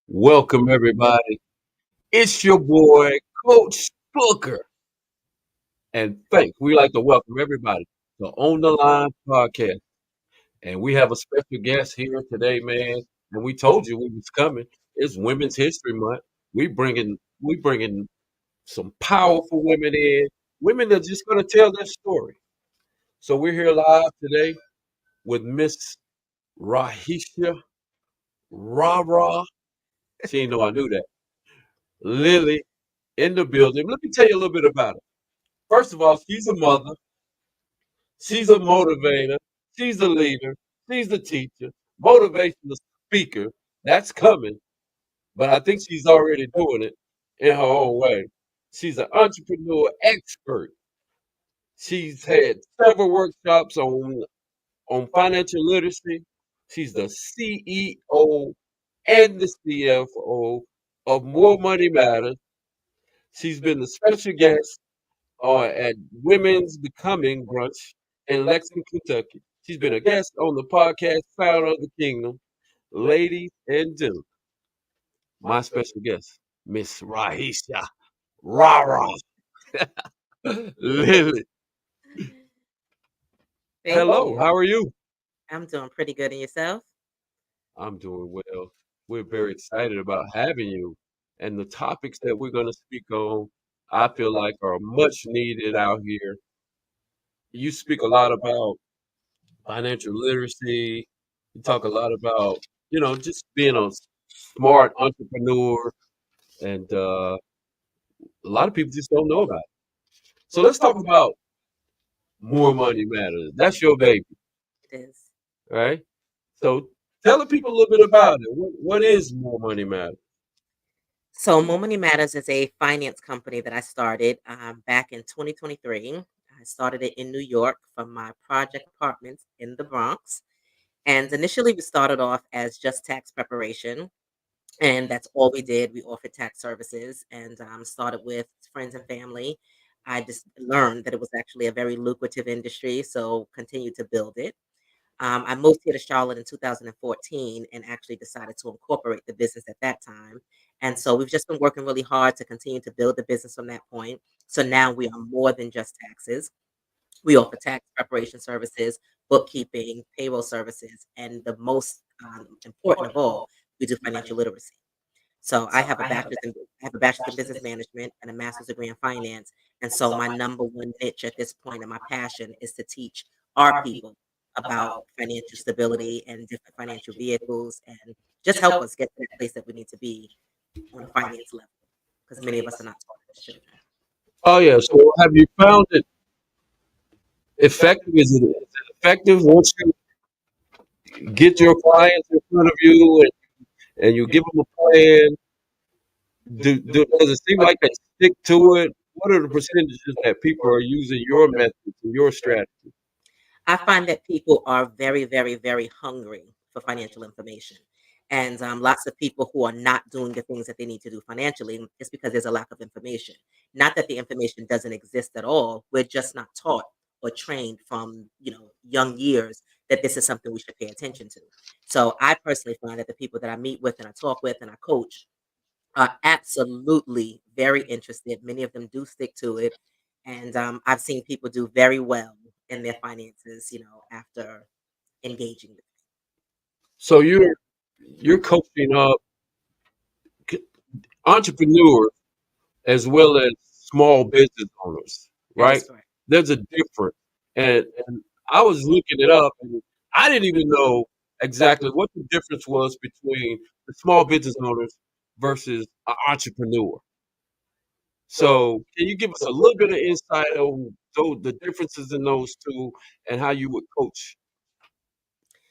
Welcome, everybody. It's your boy, Coach Booker. And thanks. We like to welcome everybody to On the Line podcast. And we have a special guest here today, man. And we told you we was coming. It's Women's History Month. We bringing some powerful women in. Women that are just gonna tell their story. So we're here live today with Miss Rahisha Rara. She didn't know I knew that. Lilly in the building. Let me tell you a little bit about her. First of all, she's a mother, she's a motivator, she's a leader, she's a teacher, motivational speaker. That's coming, but I think she's already doing it in her own way. She's an entrepreneur expert. She's had several workshops on financial literacy. She's the CEO and the CFO of More Money Matters. She's been the special guest at Women's Becoming Brunch in Lexington, Kentucky. She's been a guest on the podcast Founder of the Kingdom. Ladies and gentlemen, my special guest, Miss Rahisha Rara Lilly. Thank Hello, you. how are you? I'm doing pretty good. And yourself? I'm doing well. We're very excited about having you. And the topics that we're going to speak on, I feel like are much needed out here. You speak a lot about financial literacy. You talk a lot about, just being a smart entrepreneur, and a lot of people just don't know about it. So let's talk about More Money Matters. That's your baby, It is. right? So tell the people a little bit about it. What is More Money Matters? So, More Money Matters is a finance company that I started back in 2023. I started it in New York from my project apartments in the Bronx. And initially, we started off as just tax preparation. And that's all we did. We offered tax services and started with friends and family. I just learned that it was actually a very lucrative industry, so continued to build it. I moved here to Charlotte in 2014 and actually decided to incorporate the business at that time. And so we've just been working really hard to continue to build the business from that point. So now we are more than just taxes. We offer tax preparation services, bookkeeping, payroll services, and the most important of all, we do financial literacy. So I have a bachelor's in business management and a master's degree in finance. And so my number one niche at this point and my passion is to teach our people about financial stability and different financial vehicles and just help us get to that place that we need to be on a finance level because many of us are not taught as children. Oh yeah. So have you found it effective? Is it effective once you get your clients in front of you and you give them a plan? Does it seem like they stick to it? What are the percentages that people are using your methods and your strategy? I find that people are very, very, very hungry for financial information. And lots of people who are not doing the things that they need to do financially is because there's a lack of information. Not that the information doesn't exist at all. We're just not taught or trained from, young years that this is something we should pay attention to. So I personally find that the people that I meet with and I talk with and I coach are absolutely very interested. Many of them do stick to it, and I've seen people do very well in their finances, after engaging with. So you're coaching up c- entrepreneurs as well as small business owners, That right? is correct. There's a difference, and I was looking it up, and I didn't even know exactly what the difference was between the small business owners versus an entrepreneur. So, can you give us a little bit of insight on the differences in those two and how you would coach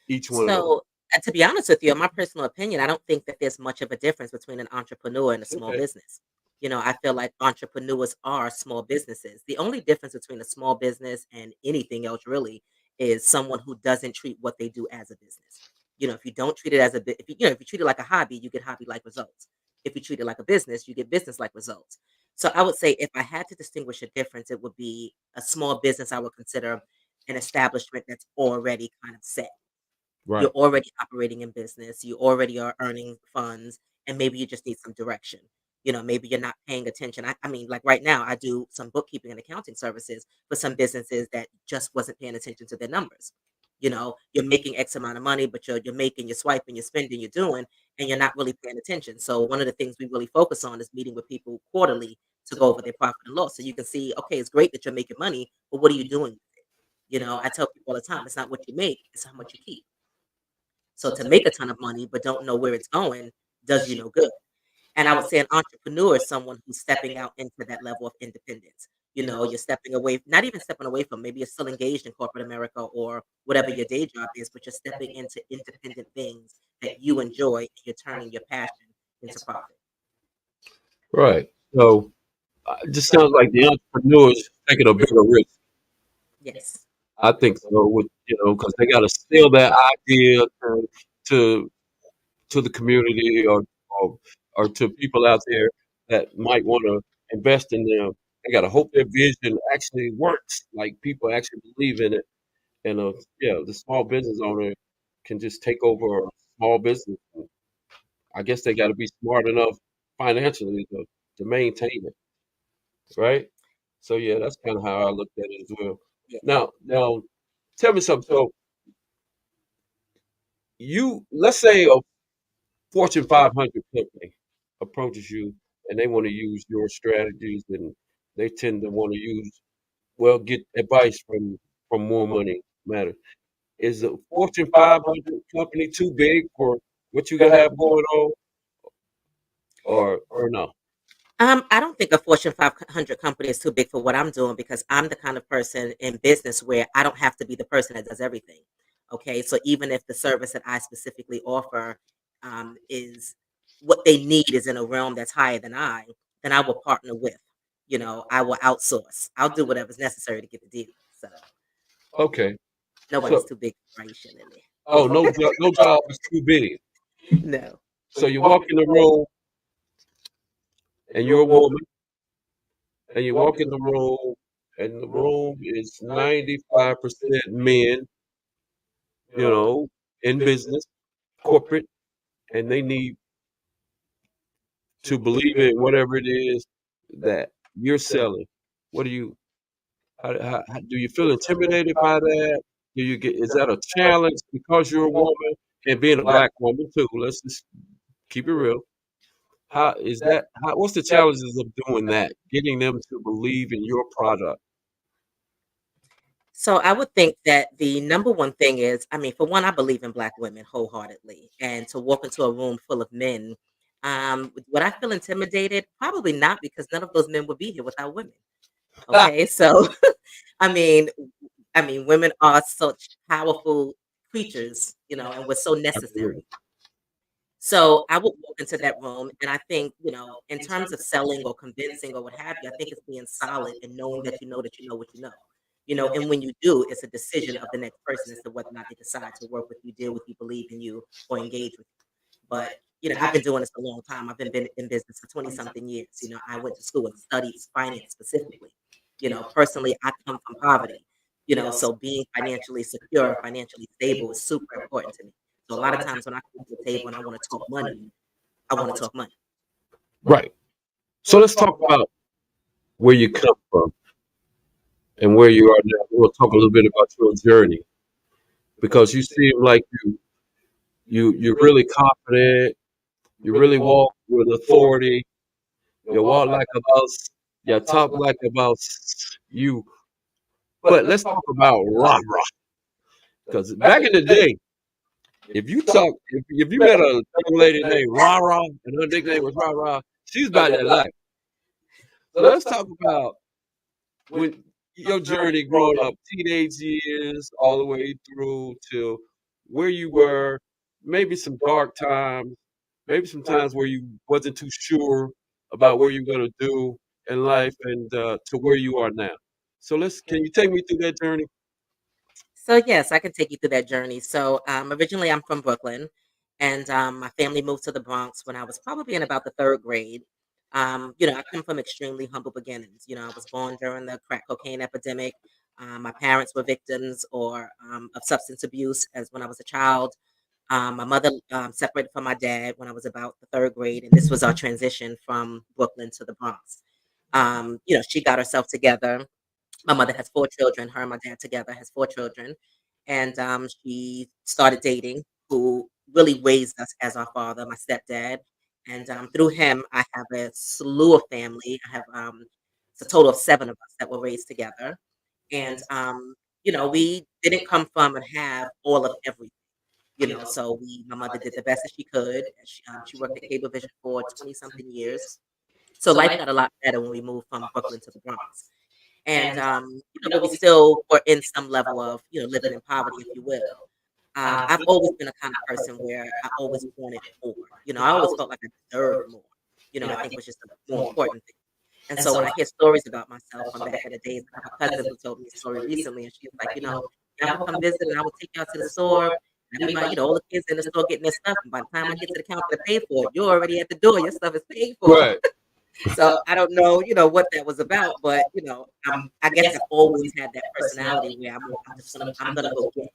each one of those? So, to be honest with you, in my personal opinion, I don't think that there's much of a difference between an entrepreneur and a small Okay. business. I feel like entrepreneurs are small businesses. The only difference between a small business and anything else really is someone who doesn't treat what they do as a business. If you don't treat it as a bit, if you treat it like a hobby, you get hobby-like results. If you treat it like a business, you get business-like results. So I would say if I had to distinguish a difference, it would be a small business. I would consider an establishment that's already kind of set You're Right. already operating in business, you already are earning funds, and maybe you just need some direction. Maybe you're not paying attention. I mean, like right now, I do some bookkeeping and accounting services for some businesses that just wasn't paying attention to their numbers. You're making X amount of money, but you're making, you're swiping, you're spending, you're doing, and you're not really paying attention. So one of the things we really focus on is meeting with people quarterly to go over their profit and loss. So you can see, okay, it's great that you're making money, but what are you doing? I tell people all the time, it's not what you make, it's how much you keep. So to make a ton of money but don't know where it's going does you no good. And I would say an entrepreneur is someone who's stepping out into that level of independence. You're stepping away, not even stepping away from, maybe you're still engaged in corporate America or whatever your day job is, but you're stepping into independent things that you enjoy and you're turning your passion into profit. Right. So it just sounds like the entrepreneurs taking a bigger risk. Yes. I think so, with because they got to sell that idea to to the community or or to people out there that might want to invest in them. They got to hope their vision actually works, like people actually believe in it. And yeah, the small business owner can just take over a small business. I guess they got to be smart enough financially to maintain it, right? So yeah, that's kind of how I looked at it as well. Yeah. Now, tell me something. So let's say a Fortune 500 company approaches you and they want to use your strategies, and they tend to want to get advice from More Money Matter. Is a Fortune 500 company too big for what you have going on, or no? I don't think a Fortune 500 company is too big for what I'm doing because I'm the kind of person in business where I don't have to be the person that does everything. Okay. So even if the service that I specifically offer is what they need is in a realm that's higher than then I will partner with, I will outsource. I'll do whatever's necessary to get the deal. So Okay. nobody's So too big for Rahisha, Lily. oh, no job is too big. No. So you walk in the room and you're a woman, and you walk in the room and the room is 95% men, you know, in business, corporate, and they need to believe in whatever it is that you're selling. What do you do you feel intimidated by that? Is that a challenge because you're a woman and being a black woman too? Let's just keep it real. What's the challenges of doing that? Getting them to believe in your product. So I would think that the number one thing is, I mean, for one, I believe in black women wholeheartedly. And to walk into a room full of men, would I feel intimidated? Probably not, because none of those men would be here without women. Okay. So I mean, women are such powerful creatures, and we're so necessary. Absolutely. So I would walk into that room, and I think, in terms of selling or convincing or what have you, I think it's being solid and knowing that you know what you know. And when you do, it's a decision of the next person as to whether or not they decide to work with you, deal with you, believe in you, or engage with you. But I've been doing this a long time. I've been in business for 20 something years. I went to school and studied finance specifically. Personally, I come from poverty. So being financially secure and financially stable is super important to me. So a lot of times when I come to the table and I want to talk money, I want to talk money. Right. So let's talk about where you come from and where you are now. We'll talk a little bit about your journey because you seem like you're really confident. You really walk with authority. You walk like a boss. You talk like a boss. But let's talk about rah rah. Because back in the day, if you met a young lady named Rah Rah and her nickname was Rah Rah, she's about that life. So let's talk about when your journey growing up, teenage years, all the way through to where you were, maybe some dark times, maybe some times where you wasn't too sure about what you're gonna do in life, and to where you are now. So can you take me through that journey? So yes, I can take you through that journey. So originally I'm from Brooklyn, and my family moved to the Bronx when I was probably in about the third grade. I come from extremely humble beginnings. I was born during the crack cocaine epidemic. My parents were victims or of substance abuse as when I was a child. My mother separated from my dad when I was about the third grade, and this was our transition from Brooklyn to the Bronx. She got herself together. My mother has 4 children. Her and my dad together has 4 children, and she started dating who really raised us as our father, my stepdad, and through him, I have a slew of family. I have it's a total of 7 of us that were raised together, and we didn't come from and have all of everything. So my mother did the best that she could. She worked at Cablevision for 20 something years. So life got a lot better when we moved from Brooklyn to the Bronx. And, but we still were in some level of, living in poverty, if you will. I've always been a kind of person where I always wanted more. I always felt like I deserved more. I think was just a more important thing. And so when I hear stories about myself from back in the days, I have a cousin who told me a story recently, and she was like, y'all would come visit, and I would take y'all to the store. And I'd be like, all the kids in the store getting their stuff. And by the time I get to the counter to pay for it, you're already at the door. Your stuff is paid for. Right. So I don't know, what that was about, but I guess I've always had that personality where I'm gonna go get it,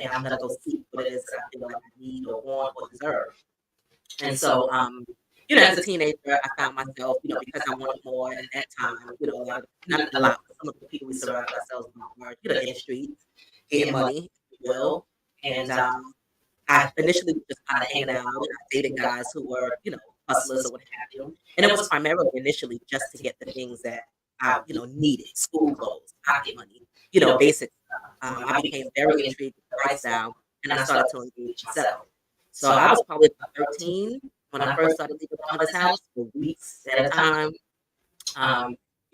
and I'm gonna go seek what it is that I feel like I need or want or deserve. And so, as a teenager, I found myself, because I wanted more at that time, a lot of not a lot, but some of the people we surrounded ourselves with were, in the streets, getting money, if you will. And I initially was just kind of hanging out, and I dated guys who were, hustlers or what have you. And it was primarily initially just to get the things that I, needed, school clothes, pocket money, basic stuff. I became very intrigued with the lifestyle, and I started to engage myself. So I was probably about 13 when I first started leaving my mother's house for weeks at a time,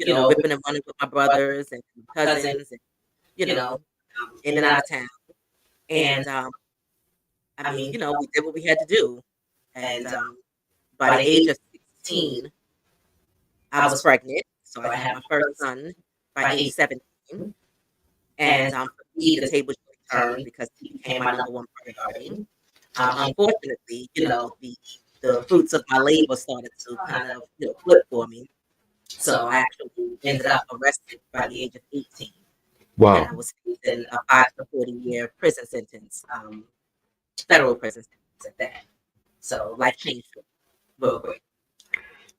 ripping and running with my brothers and cousins, and, you know, in and out of town. And we did what we had to do. And by the age of 16, I was pregnant. So I had my first son by age 17. And for me, the tables really turned because he became my number one priority. Unfortunately, the fruits of my labor started to kind of, flip for me. So I actually ended up arrested by the age of 18. And Wow. I was facing a 5 to 40 year prison sentence, federal prison sentence at that. So life changed real quick.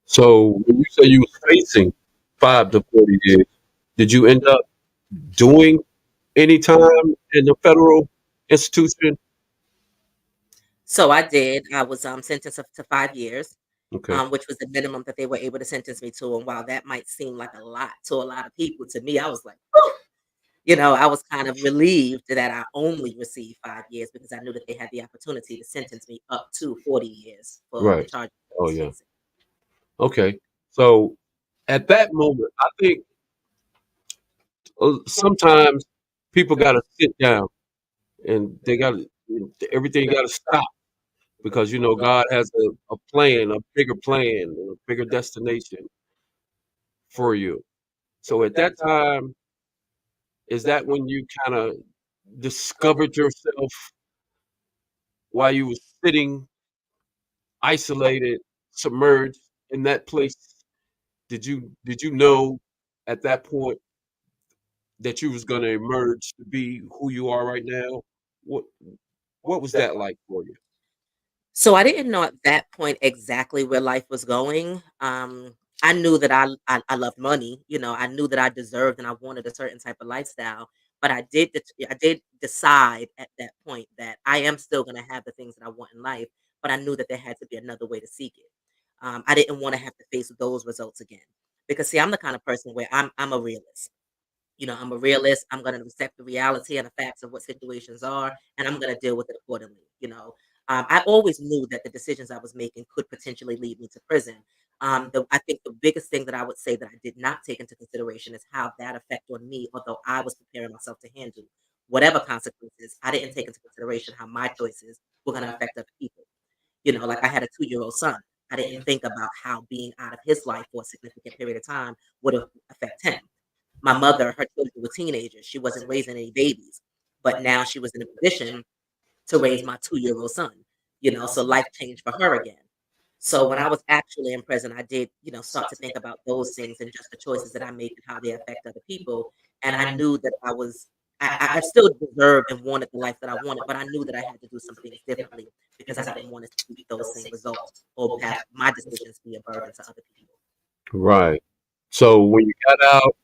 So when you say you was facing 5 to 40 years, did you end up doing any time in the federal institution? So I did. I was sentenced up to 5 years, Okay. which was the minimum that they were able to sentence me to. And while that might seem like a lot to a lot of people, to me, I was like, "Whew." I was kind of relieved that I only received 5 years because I knew that they had the opportunity to sentence me up to 40 years for the Right. charge I Oh was yeah. facing. Okay. So at that moment, I think sometimes people got to sit down and they got to everything got to stop because God has a plan, a bigger plan, and a bigger destination for you. So at that time, is that when you kind of discovered yourself while you were sitting isolated, submerged in that place? Did you know at that point that you was going to emerge to be who you are right now? What what was that like for you? So I didn't know at that point exactly where life was going. I knew that I loved money. I knew that I deserved and I wanted a certain type of lifestyle. But I did decide at that point that I am still going to have the things that I want in life. But I knew that there had to be another way to seek it. I didn't want to have to face those results again because see, I'm the kind of person where I'm a realist. I'm a realist. I'm going to accept the reality and the facts of what situations are, and I'm going to deal with it accordingly. I always knew that the decisions I was making could potentially lead me to prison. I think the biggest thing that I would say that I did not take into consideration is how that effect on me, although I was preparing myself to handle whatever consequences, I didn't take into consideration how my choices were going to affect other people. Like I had a 2-year-old son. I didn't think about how being out of his life for a significant period of time would affect him. My mother, her children were teenagers. She wasn't raising any babies, but now she was in a position to raise my 2-year-old son, so life changed for her again. So when I was actually in prison, I did, start to think about those things and just the choices that I make and how they affect other people. and I knew that I still deserved and wanted the life that I wanted, but I knew that I had to do some things differently because I didn't want to see those same results or have my decisions be a burden to other people. Right. So when you got out,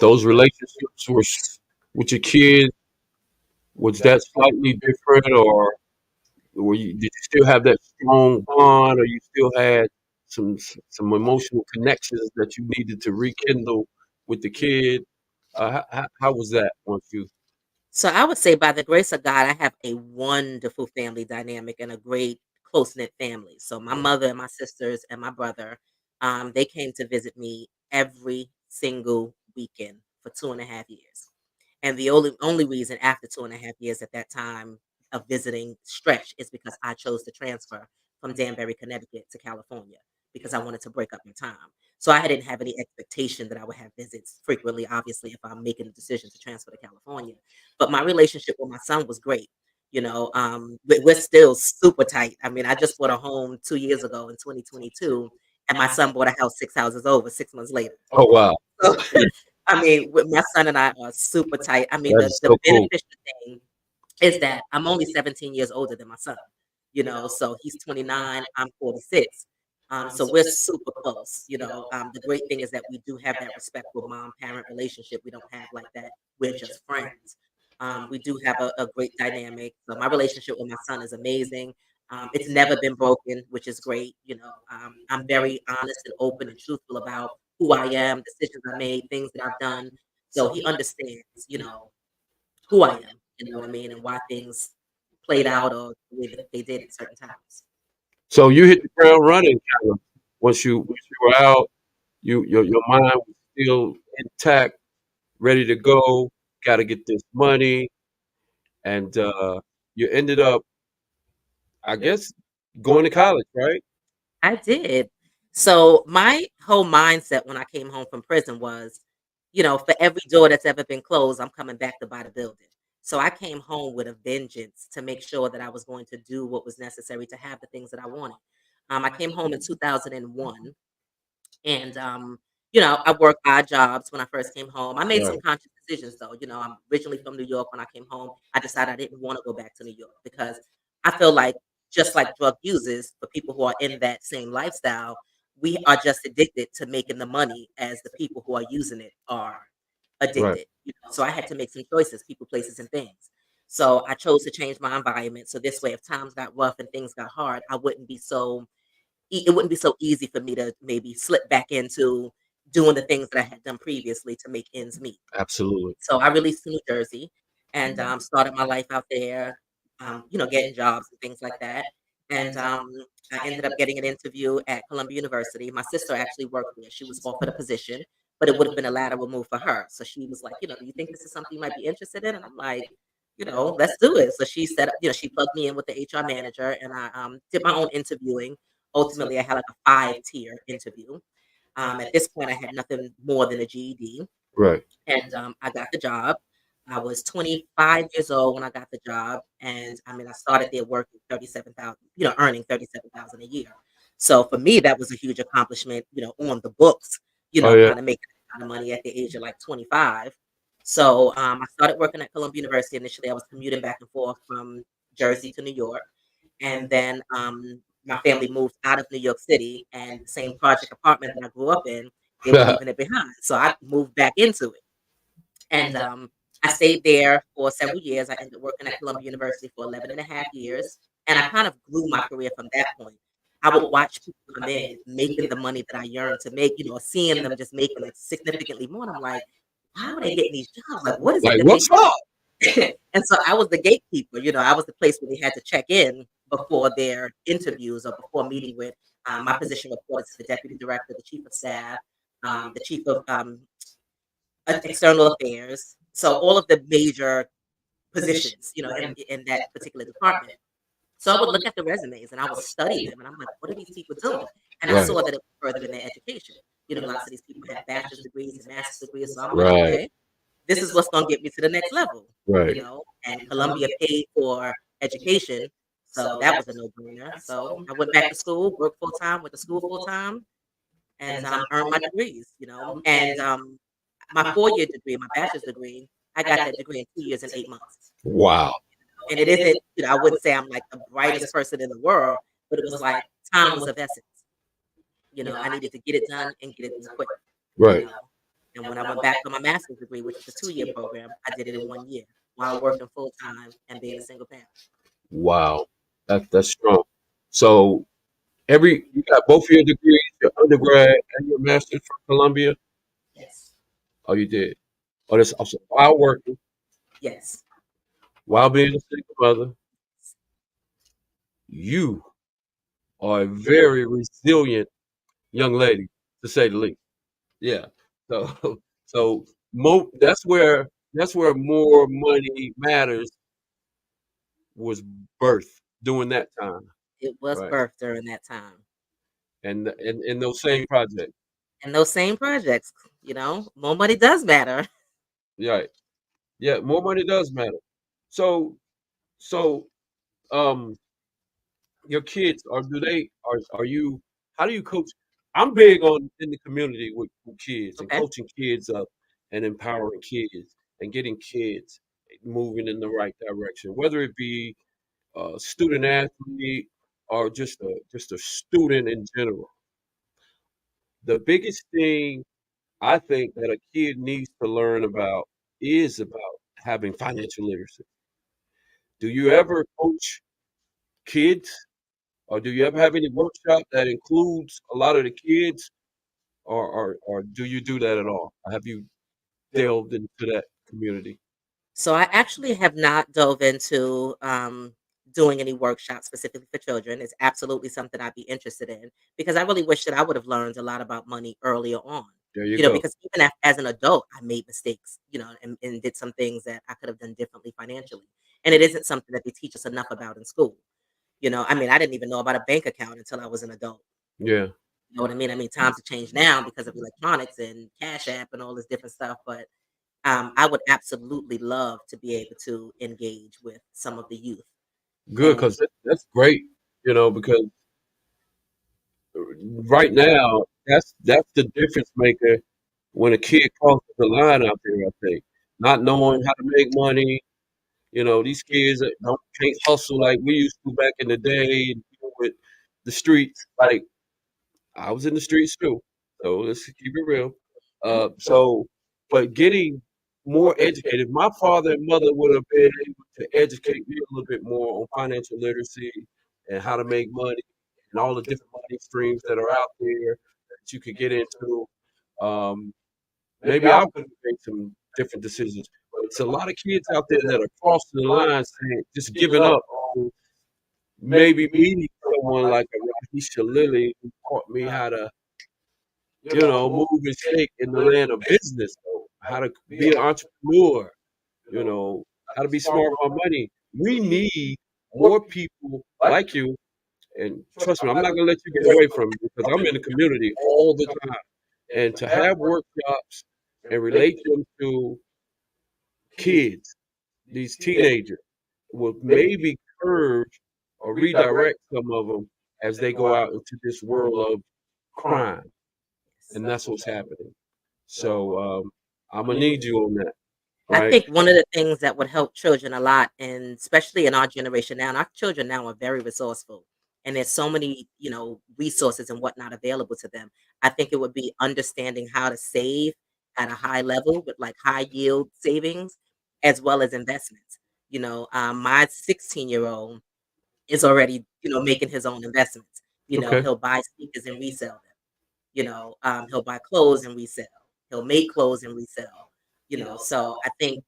those relationships with your kids, was that slightly different, or did you still have that strong bond, or you still had some emotional connections that you needed to rekindle with the kid? How was that once you? So I would say by the grace of God, I have a wonderful family dynamic and a great close knit family. So my mother and my sisters and my brother, they came to visit me every single weekend for 2.5 years. And the only reason after 2.5 years at that time of visiting stretch is because I chose to transfer from Danbury, Connecticut to California because I wanted to break up my time. So I didn't have any expectation that I would have visits frequently, obviously, if I'm making a decision to transfer to California. But my relationship with my son was great. We're still super tight. I mean, I just bought a home 2 years ago in 2022, and my son bought a house 6 houses over 6 months later. Oh wow, So, I mean, with my son and I are super tight. I mean, that the is the so cool. beneficial thing is that I'm only 17 years older than my son, so he's 29, I'm 46. So we're super close. The great thing is that we do have that respectful mom-parent relationship. We don't have like that, we're just friends. We do have a great dynamic. So my relationship with my son is amazing. It's never been broken, which is great. I'm very honest and open and truthful about who I am, decisions I made, things that I've done. So he understands, who I am, you know what I mean, and why things played out or the way that they did at certain times. So you hit the ground running, kind of. Once you were out, your mind was still intact, ready to go. Got to get this money, and you ended up, I guess, going to college, right? I did. So my whole mindset when I came home from prison was, for every door that's ever been closed, I'm coming back to buy the building. So I came home with a vengeance to make sure that I was going to do what was necessary to have the things that I wanted. I came home in 2001. And, I worked odd jobs when I first came home. I made some Right, conscious decisions though. I'm originally from New York. When I came home, I decided I didn't want to go back to New York because I feel like just like drug users, for people who are in that same lifestyle, we are just addicted to making the money as the people who are using it are right. addicted. So I had to make some choices, people, places, and things. So I chose to change my environment. So this way, if times got rough and things got hard, it wouldn't be so easy for me to maybe slip back into doing the things that I had done previously to make ends meet. Absolutely. So I released to New Jersey and started my life out there, getting jobs and things like that. And I ended up getting an interview at Columbia University. My sister actually worked there. She was offered a position, but it would have been a lateral move for her. So she was like, do you think this is something you might be interested in? And I'm like, let's do it. So she set up, she plugged me in with the HR manager and I did my own interviewing. Ultimately, I had like a 5 tier interview. At this point, I had nothing more than a GED. Right. And, I got the job. I was 25 years old when I got the job, and, I mean, I started there working 37,000, earning 37,000 a year. So, for me, that was a huge accomplishment, on the books, Oh yeah. kinda making that kind of money at the age of, like, 25. So, I started working at Columbia University. Initially, I was commuting back and forth from Jersey to New York, and then, my family moved out of New York City, and the same project apartment that I grew up in, they were leaving it behind, so I moved back into it. And, I stayed there for several years. I ended up working at Columbia University for 11 and a half years, and I kind of grew my career from that point. I would watch people come in making the money that I yearned to make, seeing them just making, like, significantly more, and I'm like, "How are they getting these jobs? Like, what is it Like, that they what's do?" up? And so I was the gatekeeper, I was the place where they had to check in before their interviews or before meeting with, my position reported to the deputy director, the chief of staff, the chief of, external affairs. So all of the major positions, in that particular department. So I would look at the resumes and I would study them and I'm like, what are these people doing? And I Right. saw that it was further in their education. Lots of these people have bachelor's degrees and master's degrees. So I'm like, Right. okay, this is what's gonna get me to the next level, Right. And Columbia paid for education. So that was a no-brainer. So I went back to school, worked full time, went to school full time, and earned my degrees, and my 4-year degree, my bachelor's degree, I got that degree in 2 years and 8 months. Wow. And it isn't, I wouldn't say I'm like the brightest person in the world, but it was like time was of essence. I needed to get it done and get it done quick, you Right. know. And when I went back for my master's degree, which is a 2-year program, I did it in 1 year while working full time and being a single parent. Wow. That's strong. So you got both of your degrees, your undergrad and your master's from Columbia. Yes. Oh, you did. Oh, that's also while working, Yes. while being a single mother. You are a very resilient young lady, to say the least. Yeah. So so that's where more money matters was birth during that time, It was right? birthed during that time. And in those same projects, And those same projects, more money does matter. right? Yeah, more money does matter. So so um your kids are do they are you how do you coach? I'm big on in the community with kids and Okay. coaching kids up and empowering kids and getting kids moving in the right direction, whether it be a student athlete or just a student in general. The biggest thing I think that a kid needs to learn about is about having financial literacy. Do you ever coach kids, or do you ever have any workshop that includes a lot of the kids, or do you do that at all? Have you delved into that community? So I actually have not dove into doing any workshops specifically for children. It's absolutely something I'd be interested in because I really wish that I would have learned a lot about money earlier on. There you go. Because even as an adult, I made mistakes, and did some things that I could have done differently financially. And it isn't something that they teach us enough about in school. I mean, I didn't even know about a bank account until I was an adult. Yeah, You know what I mean? I mean, times have changed now because of electronics and Cash App and all this different stuff. But I would absolutely love to be able to engage with some of the youth. good, And because that's great. Because right now that's the difference maker when a kid crosses the line out there. I think not knowing how to make money. These kids that don't can't hustle like we used to back in the day and deal with the streets. Like I was in the streets too, so let's keep it real. But getting more educated. My father and mother would have been able to educate me a little bit more on financial literacy and how to make money and all the different money streams that are out there that you could get into. Um, Maybe I would have made some different decisions. But it's a lot of kids out there that are crossing the line saying, just giving up on maybe meeting someone like a Rahisha Lilly who taught me how to, move and shake in the land of business, though, how to be an entrepreneur, you know, how to be smart with our money. We need more people like you. And trust me, I'm not going to let you get away from it because I'm in the community all the time. And to have workshops and relate them to kids, these teenagers, will maybe curve or redirect some of them as they go out into this world of crime. And that's what's happening. So I'm gonna need you on that, I right? think one of the things that would help children a lot, and especially in our generation now, and our children now are very resourceful, and there's so many, resources and whatnot available to them. I think it would be understanding how to save at a high level with like high yield savings as well as investments. My 16-year-old is already, making his own investments. Okay. He'll buy sneakers and resell them. He'll buy clothes and resell. He'll make clothes and resell. So I think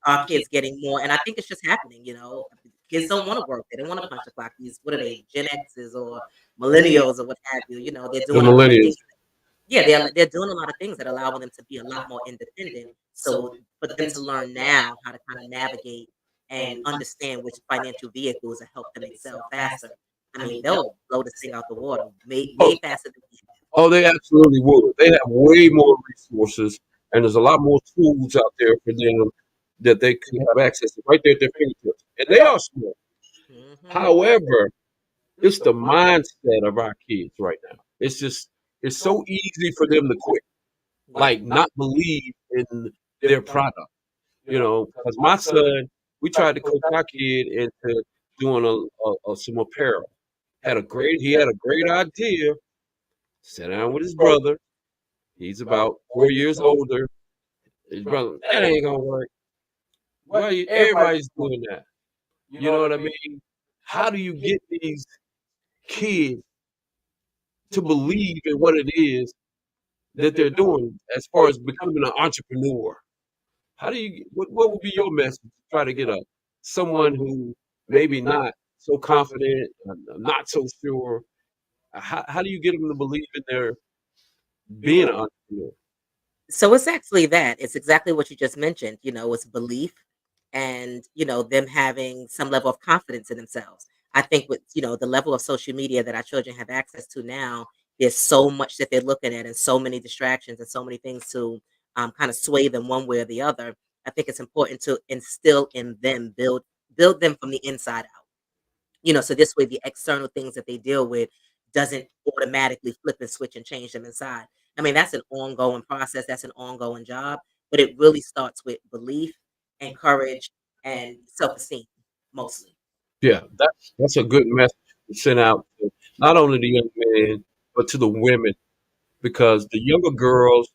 our kids getting more, and I think it's just happening. Kids don't want to work. They don't want to punch the clock. These what are they, Gen X's or millennials or what have you? They're The doing a lot of millennials. things. Yeah, they're doing a lot of things that allow them to be a lot more independent. So for them to learn now how to kind of navigate and understand which financial vehicles will help them excel faster. I mean, they'll blow this thing out the water Oh, way faster than we they absolutely would. They have way more resources, and there's a lot more tools out there for them that they can have access to right there at their fingertips. And they are smart. have. However, it's the mindset of our kids right now. It's so easy for them to quit, Yeah. like not believe in their product. Because my son, we tried to coach our kid into doing some apparel. He had a great idea. Sat down with his brother. He's about 4 years older. His brother, that ain't gonna work. Everybody's doing that? You know what I mean? How do you get these kids to believe in what it is that they're doing as far as becoming an entrepreneur? What would be your message to try to get someone who maybe not so confident, not so sure? How do you get them to believe in their being an entrepreneur? So it's actually that. It's exactly what you just mentioned. It's belief and, them having some level of confidence in themselves. I think with, the level of social media that our children have access to now, there's so much that they're looking at and so many distractions and so many things to kind of sway them one way or the other. I think it's important to instill in them, build them from the inside out. So this way the external things that they deal with doesn't automatically flip and switch and change them inside. I mean, that's an ongoing process, that's an ongoing job, but it really starts with belief and courage and self-esteem mostly. Yeah, that's a good message to send out to not only the young men but to the women because the younger girls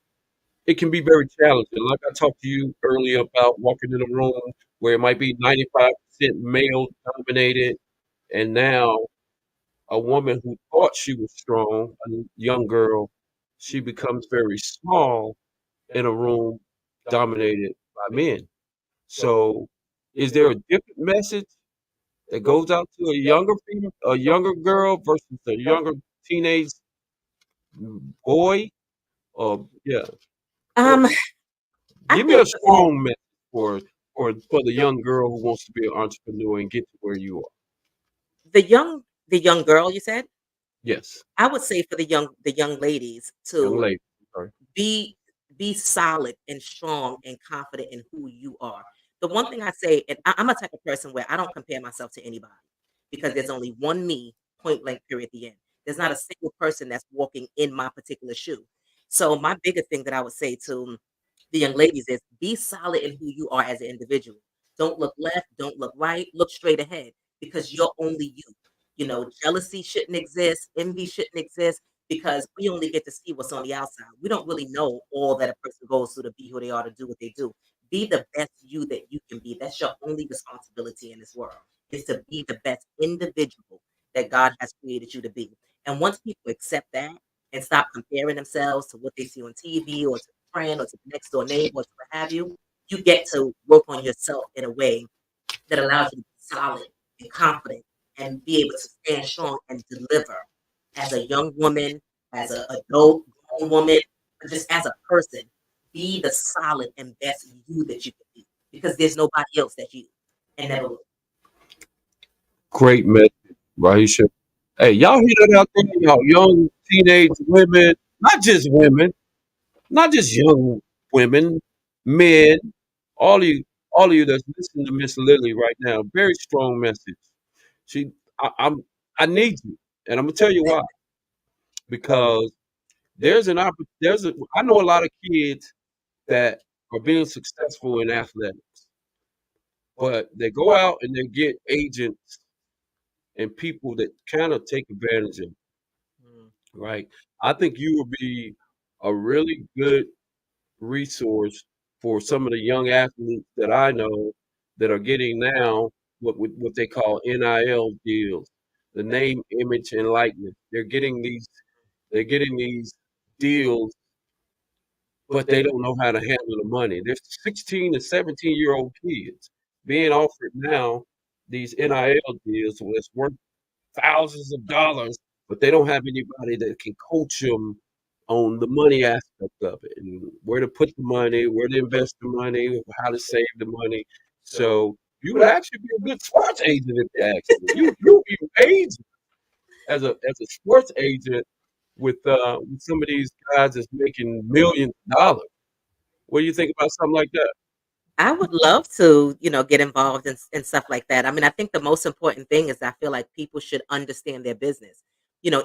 it can be very challenging. Like I talked to you earlier about walking in a room where it might be 95% male dominated, and now a woman who thought she was strong, a young girl, she becomes very small in a room dominated by men. So, is there a different message that goes out to a younger girl versus a younger teenage boy? Or yeah, or Um, I give me a think strong message for for the young girl who wants to be an entrepreneur and get to where you are. the young girl you said, Yes, I would say for the young ladies young to lady. Sorry. be be solid and strong and confident in who you are. The one thing I say, and I'm a type of person where I don't compare myself to anybody because there's only one me, point blank, period, the end. There's not a single person that's walking in my particular shoe. So my biggest thing that I would say to the young ladies is be solid in who you are as an individual. Don't look left, don't look right, look straight ahead because you're only you. Jealousy shouldn't exist, envy shouldn't exist because we only get to see what's on the outside. We don't really know all that a person goes through to be who they are, to do what they do. Be the best you that you can be. That's your only responsibility in this world, is to be the best individual that God has created you to be. And once people accept that and stop comparing themselves to what they see on TV or to a friend or to the next door neighbor or to what have you get to work on yourself in a way that allows you to be solid and confident and be able to stand strong and deliver as a young woman, as an adult grown woman, but just as a person. Be the solid and best you that you can be because there's nobody else that you and never will. Great message, Rahisha. Hey, y'all hear that out there? Y'all young teenage women, not just young women, men, all of you, all of you that's listening to Miss Lilly right now. Very strong message. She, I'm, I need you, and I'm gonna tell you why. Because I know a lot of kids that are being successful in athletics, but they go out and they get agents and people that kind of take advantage of them, Mm. right? I think you would be a really good resource for some of the young athletes that I know that are getting now what they call NIL deals, the name, image, and likeness. They're getting these deals, but they don't know how to handle the money. There's 16 to 17-year-old kids being offered now these NIL deals that's worth thousands of dollars, but they don't have anybody that can coach them on the money aspect of it and where to put the money, where to invest the money, how to save the money. So you would actually be a good sports agent if you ask me. You'll be paid as a sports agent with some of these guys that's making millions of dollars. What do you think about something like that? I would love to, get involved in stuff like that. I mean, I think the most important thing is I feel like people should understand their business.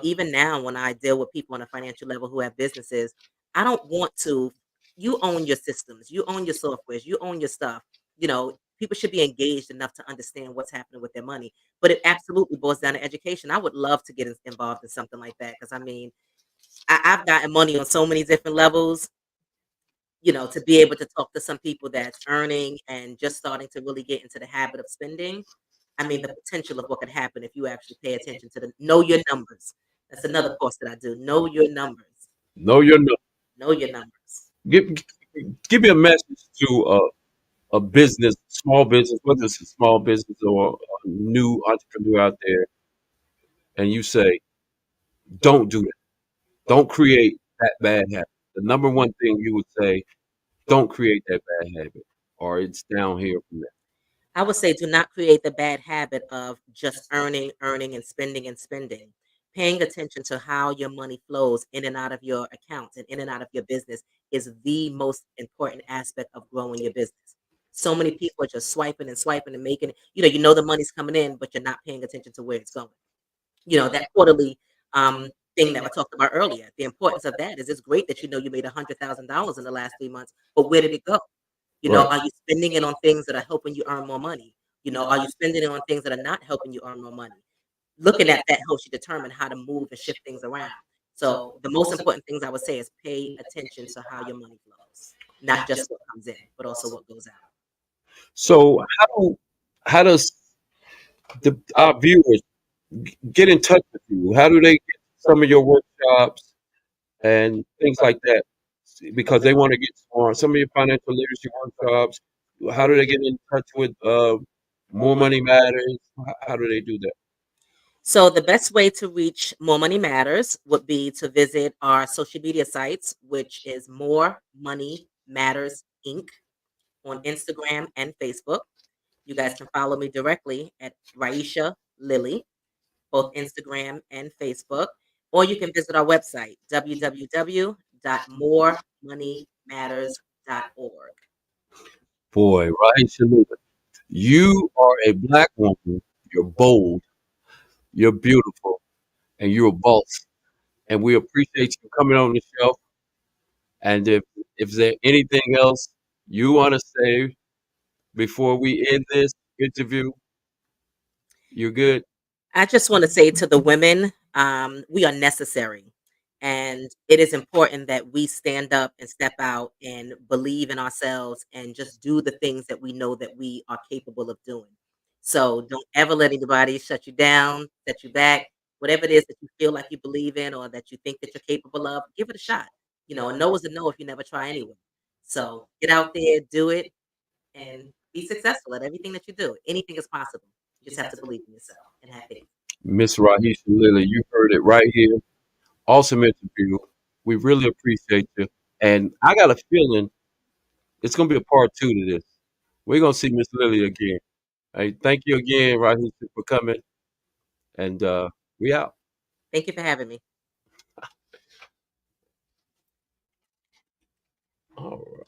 Even now when I deal with people on a financial level who have businesses, I don't want to. You own your systems, you own your softwares, you own your stuff. People should be engaged enough to understand what's happening with their money. But it absolutely boils down to education. I would love to get involved in something like that because I mean, I've gotten money on so many different levels. To be able to talk to some people that's earning and just starting to really get into the habit of spending. I mean, the potential of what could happen if you actually pay attention to the know your numbers. That's another course that I do. Know your numbers. Know your number. Know your numbers. Give give me a message to a business, small business, whether it's a small business or a new entrepreneur out there, and you say, don't do that. Don't create that bad habit. The number one thing you would say, don't create that bad habit, or it's down here from there. I would say do not create the bad habit of just earning, earning, and spending and spending. Paying attention to how your money flows in and out of your accounts and in and out of your business is the most important aspect of growing your business. So many people are just swiping and swiping and making it. You know the money's coming in, but you're not paying attention to where it's going. That quarterly thing that I talked about earlier. The importance of that is it's great that you made $100,000 in the last 3 months, but where did it go? Right. Are you spending it on things that are helping you earn more money? Are you spending it on things that are not helping you earn more money? Looking at that helps you determine how to move and shift things around. So the most important things I would say is pay attention to how your money flows, not just what comes in, but also what goes out. So how does our viewers get in touch with you? How do they get some of your workshops and things like that? Because they want to get smart. Some of your financial literacy workshops. How do they get in touch with More Money Matters? How do they do that? So the best way to reach More Money Matters would be to visit our social media sites, which is More Money Matters Inc. on Instagram and Facebook. You guys can follow me directly at Rahisha Lilly, both Instagram and Facebook, or you can visit our website, www.moremoneymatters.org. Boy, right, Shalita. You are a black woman. You're bold. You're beautiful, and you're a boss. And we appreciate you coming on the show. And if there's anything else you want to say before we end this interview, you're good. I just want to say to the women, we are necessary. And it is important that we stand up and step out and believe in ourselves and just do the things that we know that we are capable of doing. So don't ever let anybody shut you down, set you back. Whatever it is that you feel like you believe in or that you think that you're capable of, give it a shot. A no is a no if you never try anyway. So get out there, do it, and be successful at everything that you do. Anything is possible. You just have to believe in yourself and have faith. Miss Rahisha Lilly, you heard it right here. Awesome interview. We really appreciate you. And I got a feeling it's going to be a part two to this. We're going to see Miss Lilly again. Hey, thank you again, Rahisha, for coming. And we out. Thank you for having me. All right.